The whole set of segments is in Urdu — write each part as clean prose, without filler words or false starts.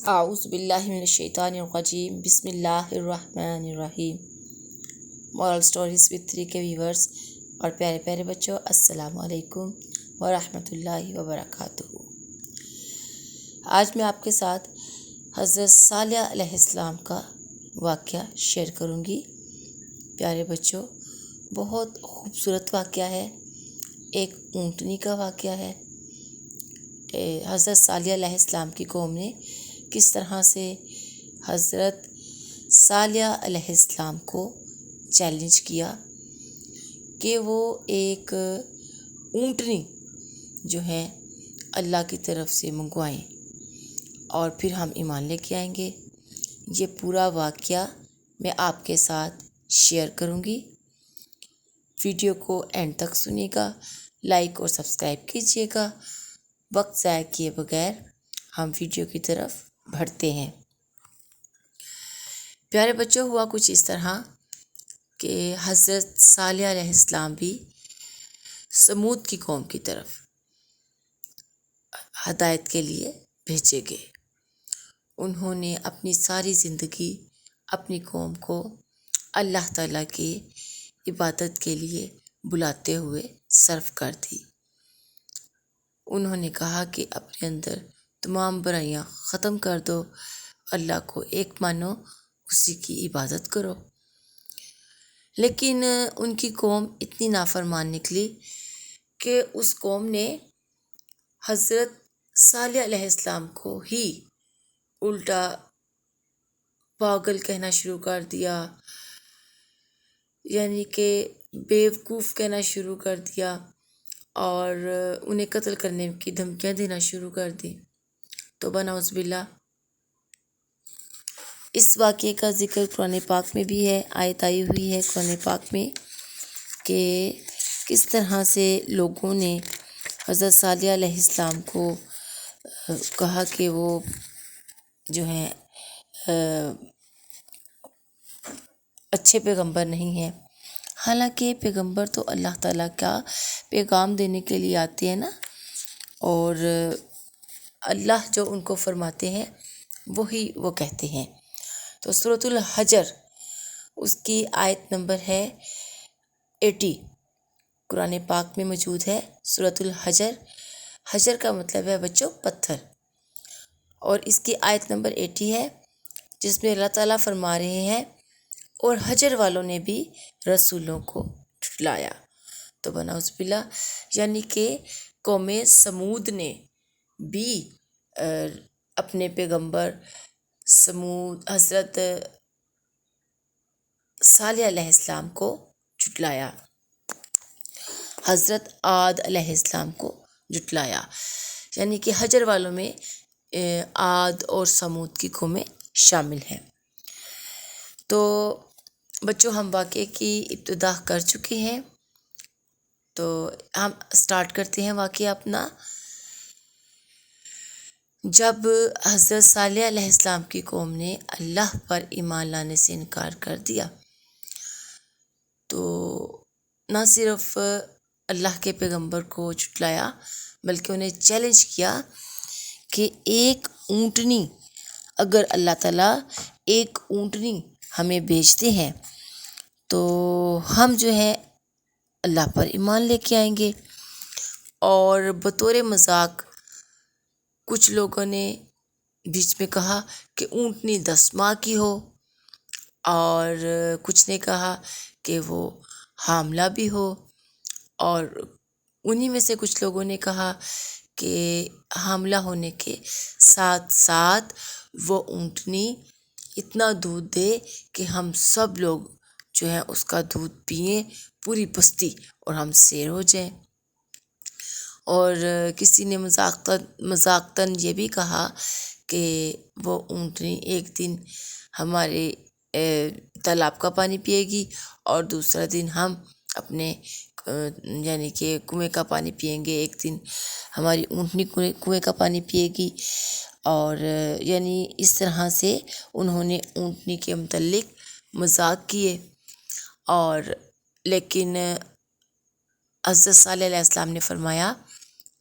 اعوذ باللہ من الشیطان الرجیم، بسم اللہ الرحمن الرحیم۔ مورل سٹوریز وتھ 3 کے ویورز اور پیارے پیارے بچوں، السلام علیکم ورحمۃ اللہ وبرکاتہ۔ آج میں آپ کے ساتھ حضرت صالح علیہ السلام کا واقعہ شیئر کروں گی۔ پیارے بچوں، بہت خوبصورت واقعہ ہے، ایک اونٹنی کا واقعہ ہے۔ حضرت صالح علیہ السلام کی قوم نے کس طرح سے حضرت صالح علیہ السلام کو چیلنج کیا کہ وہ ایک اونٹنی جو ہے اللہ کی طرف سے منگوائیں اور پھر ہم ایمان لے کے آئیں گے۔ یہ پورا واقعہ میں آپ کے ساتھ شیئر کروں گی۔ ویڈیو کو اینڈ تک سنیے گا، لائک اور سبسکرائب کیجیے گا۔ وقت ضائع کیے بغیر ہم ویڈیو کی طرف بڑھتے ہیں۔ پیارے بچوں، ہوا کچھ اس طرح کہ حضرت صالح علیہ السلام بھی سمود کی قوم کی طرف ہدایت کے لیے بھیجے گئے۔ انہوں نے اپنی ساری زندگی اپنی قوم کو اللہ تعالیٰ کی عبادت کے لیے بلاتے ہوئے صرف کر دی۔ انہوں نے کہا کہ اپنے اندر تمام برائیاں ختم کر دو، اللہ کو ایک مانو، اسی کی عبادت کرو۔ لیکن ان کی قوم اتنی نافرمان نکلی کہ اس قوم نے حضرت صالح علیہ السلام کو ہی الٹا پاگل کہنا شروع کر دیا، یعنی کہ بیوقوف کہنا شروع کر دیا اور انہیں قتل کرنے کی دھمکیاں دینا شروع کر دی۔ توبہ نعوذ باللہ۔ اس واقعے کا ذکر قرآن پاک میں بھی ہے، آیت آئی ہوئی ہے قرآن پاک میں کہ کس طرح سے لوگوں نے حضرت صالح علیہ السلام کو کہا کہ وہ جو ہیں اچھے پیغمبر نہیں ہیں، حالانکہ پیغمبر تو اللہ تعالیٰ کا پیغام دینے کے لیے آتے ہیں نا، اور اللہ جو ان کو فرماتے ہیں وہی وہ کہتے ہیں۔ تو سورۃ الحجر اس کی آیت نمبر ہے 80، قرآن پاک میں موجود ہے سورۃ الحجر۔ حجر کا مطلب ہے بچوں پتھر، اور اس کی آیت نمبر 80 ہے، جس میں اللہ تعالیٰ فرما رہے ہیں اور حجر والوں نے بھی رسولوں کو جھٹلایا۔ تو نعوذ باللہ، یعنی کہ قوم سمود نے بھی اپنے پیغمبر سمود حضرت صالح علیہ السلام کو جھٹلایا، حضرت عاد علیہ السلام کو جھٹلایا، یعنی کہ حجر والوں میں عاد اور سمود کی قومیں شامل ہیں۔ تو بچوں، ہم واقعے کی ابتدا کر چکے ہیں، تو ہم سٹارٹ کرتے ہیں واقعہ اپنا۔ جب حضرت صالح علیہ السلام کی قوم نے اللہ پر ایمان لانے سے انکار کر دیا تو نہ صرف اللہ کے پیغمبر کو جھٹلایا بلکہ انہیں چیلنج کیا کہ ایک اونٹنی، اگر اللہ تعالیٰ ایک اونٹنی ہمیں بھیجتے ہیں تو ہم جو ہے اللہ پر ایمان لے کے آئیں گے۔ اور بطور مذاق کچھ لوگوں نے بیچ میں کہا کہ اونٹنی 10 ماہ کی ہو، اور کچھ نے کہا کہ وہ حاملہ بھی ہو، اور انہی میں سے کچھ لوگوں نے کہا کہ حاملہ ہونے کے ساتھ ساتھ وہ اونٹنی اتنا دودھ دے کہ ہم سب لوگ جو ہیں اس کا دودھ پئیں، پوری بستی، اور ہم سیر ہو جائیں۔ اور کسی نے مذاقتاً یہ بھی کہا کہ وہ اونٹنی ایک دن ہمارے تالاب کا پانی پیے گی اور دوسرا دن ہم اپنے یعنی کہ کنویں کا پانی پئیں گے، ایک دن ہماری اونٹنی کنویں کا پانی پیے گی، اور یعنی اس طرح سے انہوں نے اونٹنی کے متعلق مذاق کیے۔ اور لیکن حضرت صالح علیہ السلام نے فرمایا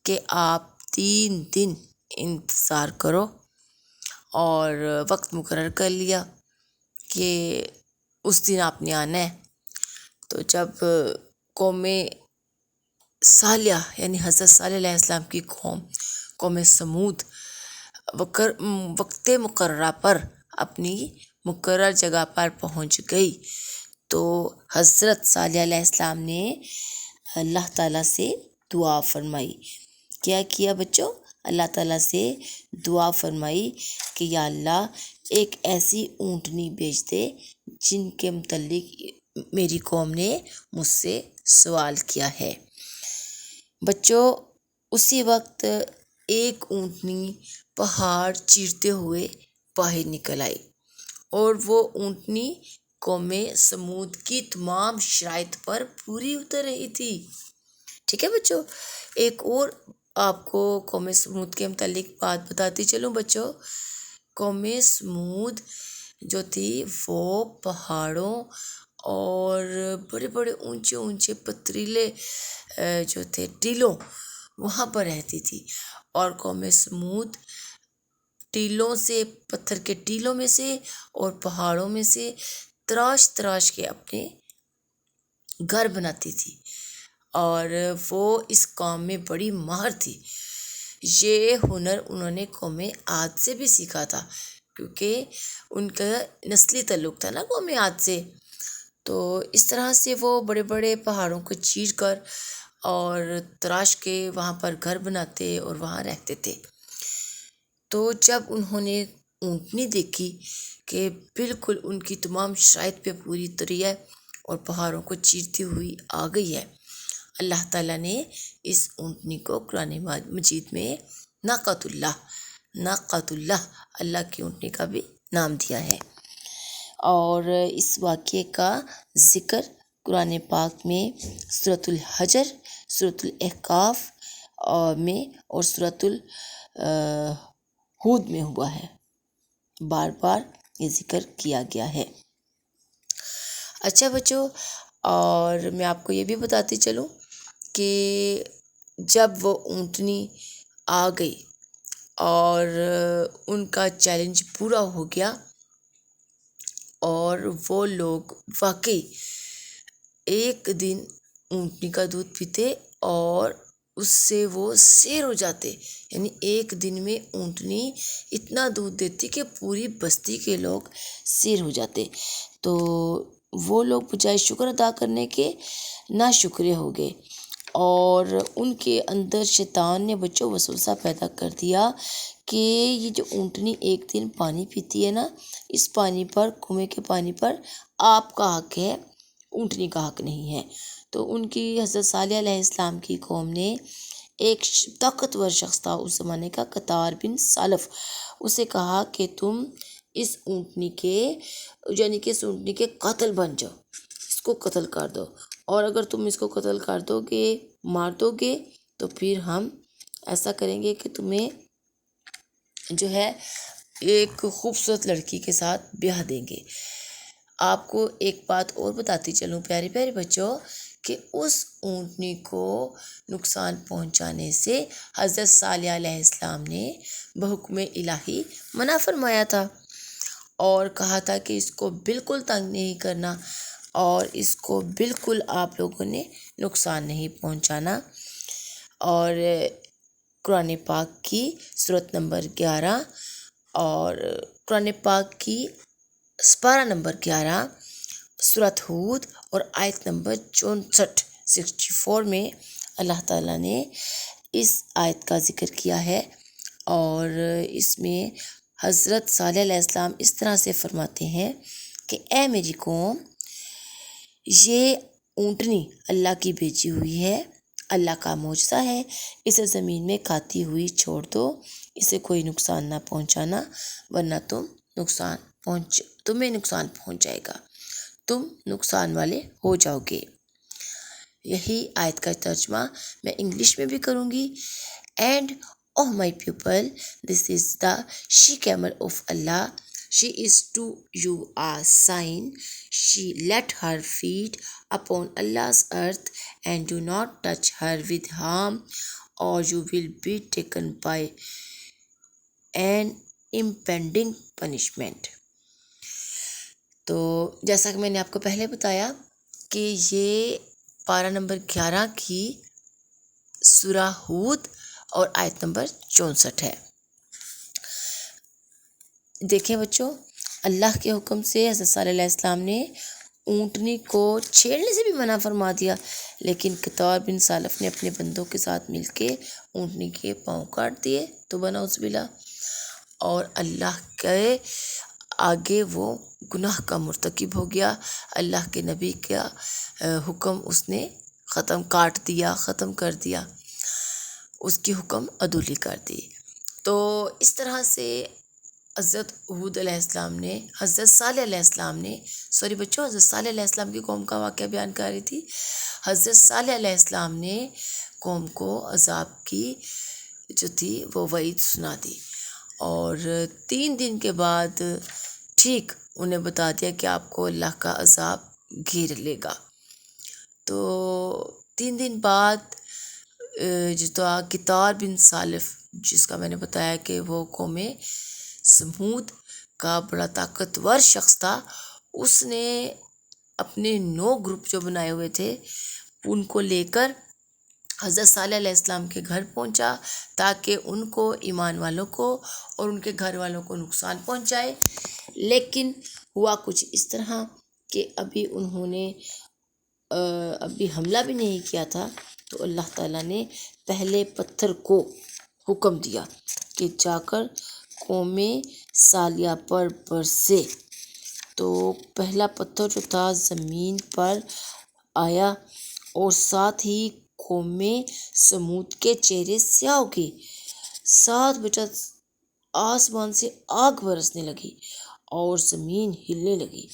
کہ آپ 3 دن انتظار کرو اور وقت مقرر کر لیا کہ اس دن آپ نے آنا ہے۔ تو جب قوم صالح یعنی حضرت صالح علیہ السلام کی قوم سمود وقت مقررہ پر اپنی مقرر جگہ پر پہنچ گئی تو حضرت صالح علیہ السلام نے اللہ تعالیٰ سے دعا فرمائی۔ کیا کیا بچوں؟ اللہ تعالیٰ سے دعا فرمائی کہ یا اللہ ایک ایسی اونٹنی بھیج دے جن کے متعلق میری قوم نے مجھ سے سوال کیا ہے۔ بچوں اسی وقت ایک اونٹنی پہاڑ چیرتے ہوئے باہر نکل آئی اور وہ اونٹنی قوم سمود کی تمام شرائط پر پوری اتر رہی تھی۔ ٹھیک ہے بچوں، ایک اور آپ کو قوم سمود کے متعلق بات بتاتی چلوں بچوں۔ قوم سمود جو تھی وہ پہاڑوں اور بڑے بڑے اونچے اونچے پتریلے جو تھے ٹیلوں وہاں پر رہتی تھی، اور قوم سمود ٹیلوں سے، پتھر کے ٹیلوں میں سے اور پہاڑوں میں سے تراش تراش کے اپنے گھر بناتی تھی، اور وہ اس کام میں بڑی ماہر تھی۔ یہ ہنر انہوں نے قوم عاد سے بھی سیکھا تھا، کیونکہ ان کا نسلی تعلق تھا نا قوم عاد سے۔ تو اس طرح سے وہ بڑے بڑے پہاڑوں کو چیر کر اور تراش کے وہاں پر گھر بناتے اور وہاں رہتے تھے۔ تو جب انہوں نے اونٹنی دیکھی کہ بالکل ان کی تمام شرائط پہ پوری اتری ہے اور پہاڑوں کو چیرتی ہوئی آ گئی ہے، اللہ تعالیٰ نے اس اونٹنی کو قرآن مجید میں ناقۃ اللہ، اللہ کی اونٹنی کا بھی نام دیا ہے۔ اور اس واقعے کا ذکر قرآن پاک میں سورۃ الحجر، سورۃ الاحقاف میں اور سورۃ ہود میں ہوا ہے، بار بار یہ ذکر کیا گیا ہے۔ اچھا بچوں، اور میں آپ کو یہ بھی بتاتی چلوں کہ جب وہ اونٹنی آ گئی اور ان کا چیلنج پورا ہو گیا اور وہ لوگ واقعی ایک دن اونٹنی کا دودھ پیتے اور اس سے وہ سیر ہو جاتے، یعنی ایک دن میں اونٹنی اتنا دودھ دیتی کہ پوری بستی کے لوگ سیر ہو جاتے۔ تو وہ لوگ بجائے شکر ادا کرنے کے ناشکرے ہو گئے، اور ان کے اندر شیطان نے بچوں وسوسہ پیدا کر دیا کہ یہ جو اونٹنی ایک دن پانی پیتی ہے نا، اس پانی پر، کنویں کے پانی پر آپ کا حق ہے، اونٹنی کا حق نہیں ہے۔ تو ان کی حضرت صالح علیہ السلام کی قوم نے ایک طاقتور شخص تھا اس زمانے کا، قطار بن سالف، اسے کہا کہ تم اس اونٹنی کے یعنی کہ اس اونٹنی کے قاتل بن جاؤ، اس کو قتل کر دو، اور اگر تم اس کو قتل کر دو گے، مار دو گے، تو پھر ہم ایسا کریں گے کہ تمہیں جو ہے ایک خوبصورت لڑکی کے ساتھ بیاہ دیں گے۔ آپ کو ایک بات اور بتاتی چلوں پیارے پیارے بچوں، کہ اس اونٹنی کو نقصان پہنچانے سے حضرت صالح علیہ السلام نے بحکم الہی منع فرمایا تھا اور کہا تھا کہ اس کو بالکل تنگ نہیں کرنا اور اس کو بالکل آپ لوگوں نے نقصان نہیں پہنچانا۔ اور قرآن پاک کی سورت نمبر 11 اور قرآن پاک کی سپارہ نمبر 11 سورت ہود اور آیت نمبر 64 میں اللہ تعالیٰ نے اس آیت کا ذکر کیا ہے، اور اس میں حضرت صالح علیہ السلام اس طرح سے فرماتے ہیں کہ اے میری قوم، یہ اونٹنی اللہ کی بھیجی ہوئی ہے، اللہ کا معجزہ ہے، اسے زمین میں کھاتی ہوئی چھوڑ دو، اسے کوئی نقصان نہ پہنچانا، ورنہ تمہیں نقصان پہنچ جائے گا، تم نقصان والے ہو جاؤ گے۔ یہی آیت کا ترجمہ میں انگلش میں بھی کروں گی۔ And O my people, this is the she camel of Allah. She is to you a sign. She let her feet upon Allah's earth, and do not touch her with harm, or you will be taken by an impending punishment. تو جیسا کہ میں نے آپ کو پہلے بتایا کہ یہ پارہ نمبر 11 کی سورہ ہود اور آیت نمبر 64 ہے. دیکھیں بچوں، اللہ کے حکم سے حضرت صالح علیہ السلام نے اونٹنی کو چھیڑنے سے بھی منع فرما دیا، لیکن کتار بن سالف نے اپنے بندوں کے ساتھ مل کے اونٹنی کے پاؤں کاٹ دیے تو بنعوذ باللہ، اور اللہ کے آگے وہ گناہ کا مرتکب ہو گیا. اللہ کے نبی کا حکم اس نے ختم کر دیا، اس کی حکم عدولی کر دی. تو اس طرح سے حضرت صالح علیہ السلام نے حضرت صالح علیہ السلام کی قوم کا واقعہ بیان کر رہی تھی. حضرت صالح علیہ السلام نے قوم کو عذاب کی جو تھی وہ وعید سنا دی، اور 3 دن کے بعد ٹھیک انہیں بتا دیا کہ آپ کو اللہ کا عذاب گھیر لے گا. تو 3 دن بعد جو تھا کتار بن سالف، جس کا میں نے بتایا کہ وہ قوم سمود کا بڑا طاقتور شخص تھا، اس نے اپنے 9 گروپ جو بنائے ہوئے تھے ان کو لے کر حضرت صالح علیہ السلام کے گھر پہنچا تاکہ ان کو، ایمان والوں کو اور ان کے گھر والوں کو نقصان پہنچائے. لیکن ہوا کچھ اس طرح کہ انہوں نے حملہ بھی نہیں کیا تھا، تو اللہ تعالیٰ نے پہلے پتھر کو حکم دیا کہ جا کر قوم صالحہ پر برسے. تو پہلا پتھر جو تھا زمین پر آیا اور ساتھ ہی قوم سمود کے چہرے سیاہ ہو گئے. ساتھ بچہ آسمان سے آگ برسنے لگی اور زمین ہلنے لگی.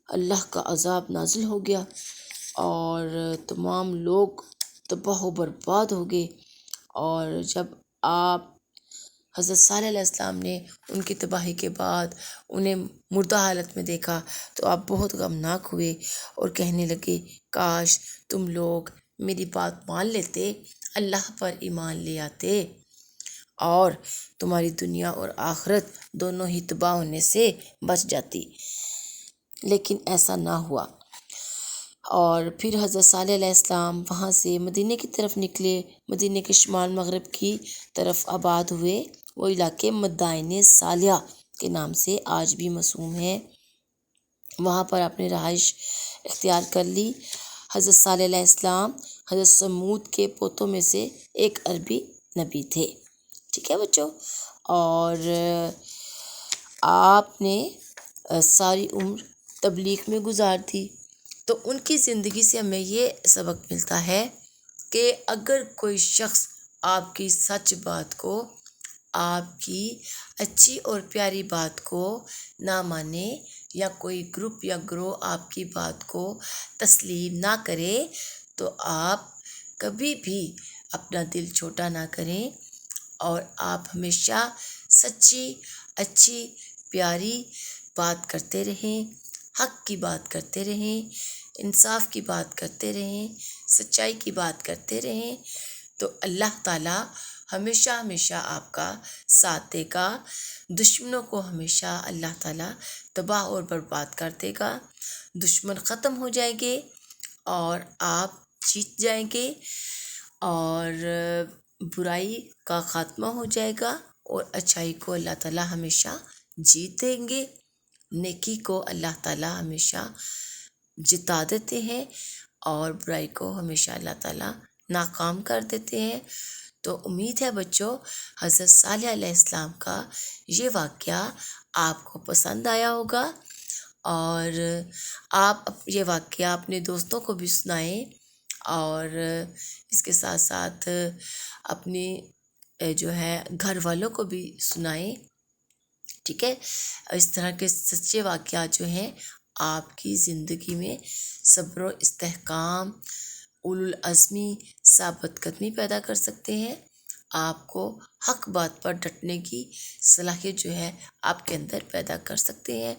اللہ کا عذاب نازل ہو گیا اور تمام لوگ تباہ و برباد ہو گئے. اور جب آپ حضرت صالح علیہ السلام نے ان کی تباہی کے بعد انہیں مردہ حالت میں دیکھا تو آپ بہت غمناک ہوئے اور کہنے لگے، کاش تم لوگ میری بات مان لیتے، اللہ پر ایمان لے آتے اور تمہاری دنیا اور آخرت دونوں ہی تباہ ہونے سے بچ جاتی. لیکن ایسا نہ ہوا. اور پھر حضرت صالح علیہ السلام وہاں سے مدینے کی طرف نکلے. مدینے کے شمال مغرب کی طرف آباد ہوئے. وہ علاقے مدائن صالحہ کے نام سے آج بھی موسوم ہے. وہاں پر آپ نے رہائش اختیار کر لی. حضرت صالح علیہ السلام حضرت سمود کے پوتوں میں سے ایک عربی نبی تھے. ٹھیک ہے بچوں، اور آپ نے ساری عمر تبلیغ میں گزار دی. تو ان کی زندگی سے ہمیں یہ سبق ملتا ہے کہ اگر کوئی شخص آپ کی سچ بات کو، آپ کی اچھی اور پیاری بات کو نہ مانے، یا کوئی گروپ یا گروہ آپ کی بات کو تسلیم نہ کرے، تو آپ کبھی بھی اپنا دل چھوٹا نہ کریں اور آپ ہمیشہ سچی، اچھی، پیاری بات کرتے رہیں، حق کی بات کرتے رہیں، انصاف کی بات کرتے رہیں، سچائی کی بات کرتے رہیں. تو اللہ تعالیٰ ہمیشہ آپ کا ساتھ دے گا. دشمنوں کو ہمیشہ اللہ تعالیٰ تباہ اور برباد کر دے گا. دشمن ختم ہو جائیں گے اور آپ جیت جائیں گے، اور برائی کا خاتمہ ہو جائے گا اور اچھائی کو اللہ تعالیٰ ہمیشہ جیت دیں گے. نیکی کو اللہ تعالیٰ ہمیشہ جتا دیتے ہیں اور برائی کو ہمیشہ اللہ تعالیٰ ناکام کر دیتے ہیں. تو امید ہے بچوں حضرت صالح علیہ السلام کا یہ واقعہ آپ کو پسند آیا ہوگا، اور آپ یہ واقعہ اپنے دوستوں کو بھی سنائیں اور اس کے ساتھ ساتھ اپنی جو ہے گھر والوں کو بھی سنائیں. ٹھیک ہے، اس طرح کے سچے واقعات جو ہیں آپ کی زندگی میں صبر و استحکام، اولو العزمی، ثابت قدمی پیدا کر سکتے ہیں. آپ کو حق بات پر ڈٹنے کی صلاحیت جو ہے آپ کے اندر پیدا کر سکتے ہیں.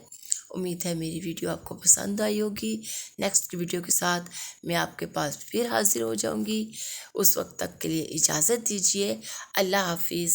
امید ہے میری ویڈیو آپ کو پسند آئی ہوگی. نیکسٹ ویڈیو کے ساتھ میں آپ کے پاس پھر حاضر ہو جاؤں گی. اس وقت تک کے لیے اجازت دیجیے. اللہ حافظ.